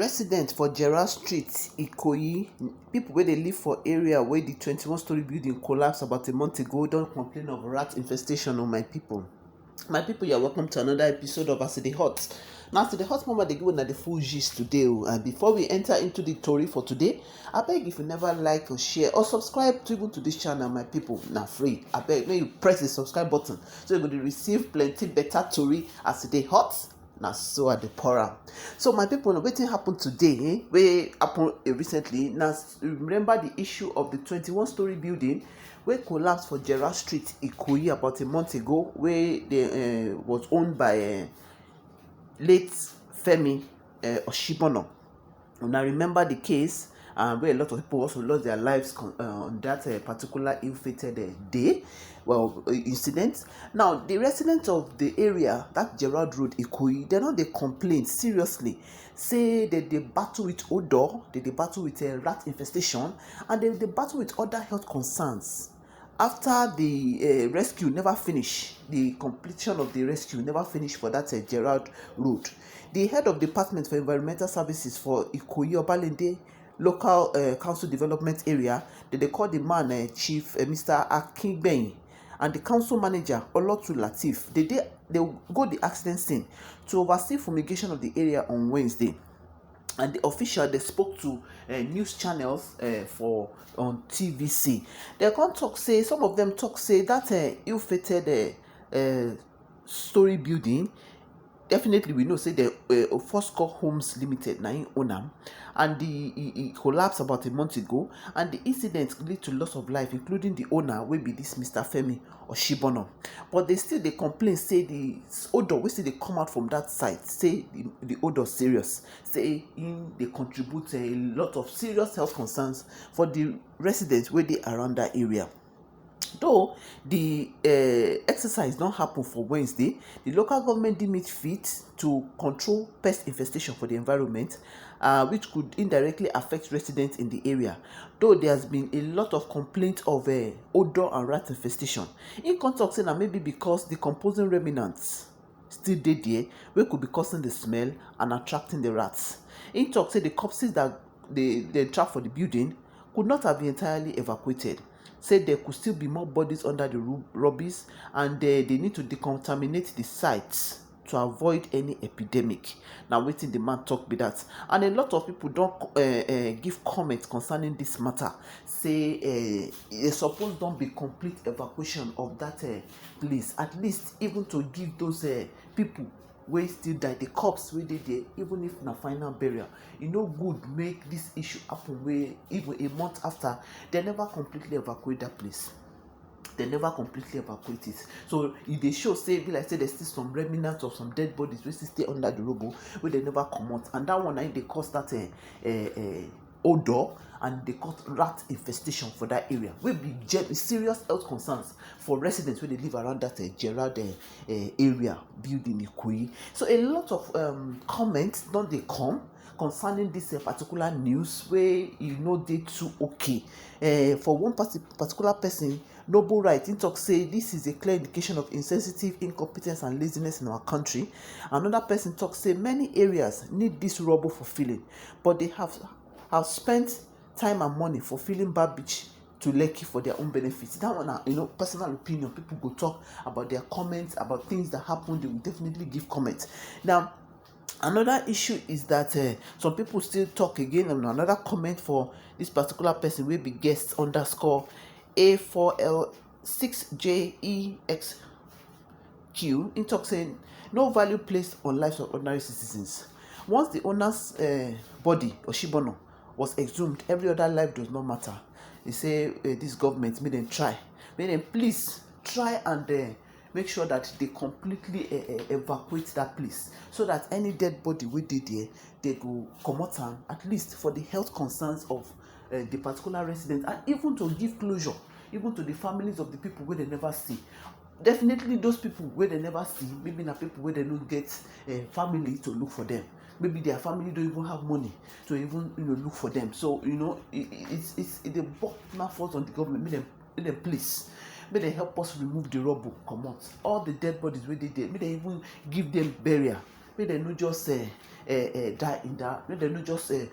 Residents for Gerrard Street, Ikoyi, people where they live for area where the 21-story building collapsed about a month ago don't complain of rat infestation on my people. My people, you're welcome to another episode of As E Dey Hot. Now, to the hot moment, they give the full gist today. And before we enter into the story for today, I beg if you never like or share or subscribe to even to this channel, my people, now free. I beg, when you press the subscribe button, so you're going to receive plenty better story as it dey hot. Now, so at the pour. So, my people, wetin happen today? Wey happen recently. Now, remember the issue of the 21-story building wey collapse for Gerrard Street, Ikoyi, about a month ago, wey they was owned by late Femi Oshibono. Una remember the case where a lot of people also lost their lives on that particular ill-fated day, incident. Now, the residents of the area, that Gerrard Road, Ikoyi, they don't they complain seriously. Say that they battle with odor, they battle with rat infestation, and they battle with other health concerns. After the rescue never finish, the completion of the rescue never finish for that Gerrard Road, the head of Department for Environmental Services for Ikoyi Obalende local council development area, they call the man Chief Mr. Akingbemi, and the council manager Olotu Latif, they go the accident scene to oversee fumigation of the area on Wednesday. And the official, they spoke to news channels on TVC. They come talk say, some of them talk say that ill-fated story building, definitely we know say the Fourscore Homes Limited na im own am, and it collapsed about a month ago, and the incident lead to loss of life, including the owner wey be this Mr. Femi Oshibono. But they complain say the odor wey still dey come out from that site, say the odor serious, say they contribute a lot of serious health concerns for the residents wey dey around that area. Though the exercise don't happen for Wednesday, the local government deemed it fit to control pest infestation for the environment, which could indirectly affect residents in the area. Though there has been a lot of complaints of odor and rat infestation. In context, say maybe because decomposing remnants still dey there, wey could be causing the smell and attracting the rats. In talk say the corpses that they trap for the building could not have been entirely evacuated. Say there could still be more bodies under the rubbish, and they need to decontaminate the sites to avoid any epidemic. Now, waiting the man talk be that, and a lot of people don't give comments concerning this matter. Say suppose don't be complete evacuation of that place, at least even to give those people wey still die, the corpse wey dey there, even if na final burial. E no good make this issue happen wey even a month after they never completely evacuate that place. They never completely evacuate it. So if they show say be like say there's still some remnants of some dead bodies wey still stay under the rubble wey they never come out, and that one they cause that odor, and they cause rat infestation for that area, wey be serious health concerns for residents wey dey live around that Gerrard area building Ikoyi. So a lot of comments don't they come concerning this particular news wey dey too okay. For one particular person, Noble Right, in talk say this is a clear indication of insensitive incompetence and laziness in our country. Another person talk say many areas need this rubble for filling, but they have spent time and money for filling bad beach to Lekki for their own benefits. That one, personal opinion. People go talk about their comments about things that happen. They will definitely give comments. Now, another issue is that some people still talk again on another comment for this particular person will be guest underscore A4L6JEXQ in talk saying no value placed on lives of ordinary citizens. Once the owner's body, Oshibono, was exhumed, every other life does not matter. They say this government made them try. May them please try and make sure that they completely evacuate that place, so that any dead body wey dey there, they go comot am, at least for the health concerns of the particular residents, and even to give closure even to the families of the people wey they never see. Definitely those people wey they never see, maybe na people wey they no get family to look for them. Maybe their family don't even have money to even look for them. So it's the burden falls on the government. Make them please, may they help us remove the rubble, come out all the dead bodies wey dey there. May they even give them burial. make dem no just die in that, make dem no just the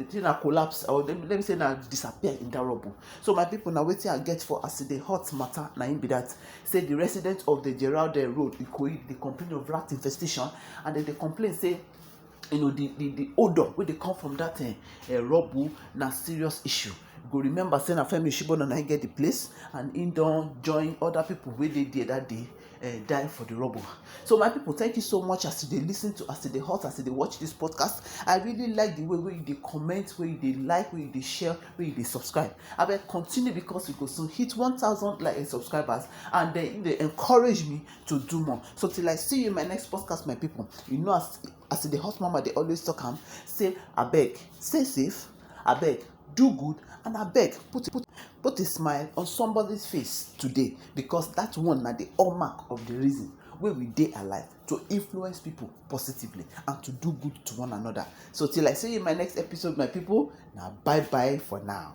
thing na collapse, or let me say na disappear in that rubble. So my people, na wetin I get for as e dey hot matter na im be that. Say the residents of the Gerald Road Ikoyi dey complain of rat infestation, and dem dey complain say the odor wey dey come from that rubble na serious issue. You go remember say na Femi Shibona na im get the place, and im don join other people wey dey there that day die for the rubble. So my people, thank you so much as you dey lis ten to, as you dey hot, as you dey watch this podcast. I really like the way wey you dey comment, wey you dey like, wey you dey share, wey you dey subscribe. Abeg continue, because we go soon hit 1,000 subscribers, and then dey encourage me to do more. So till I see you in my next podcast, my people, you know as the hot mama dey always talk am, say abeg stay safe, abeg do good, and abeg put a smile on somebody's face today, because that one na the hallmark of the reason wey we dey alive, to influence people positively and to do good to one another. So till I see you in my next episode, my people, na bye bye for now.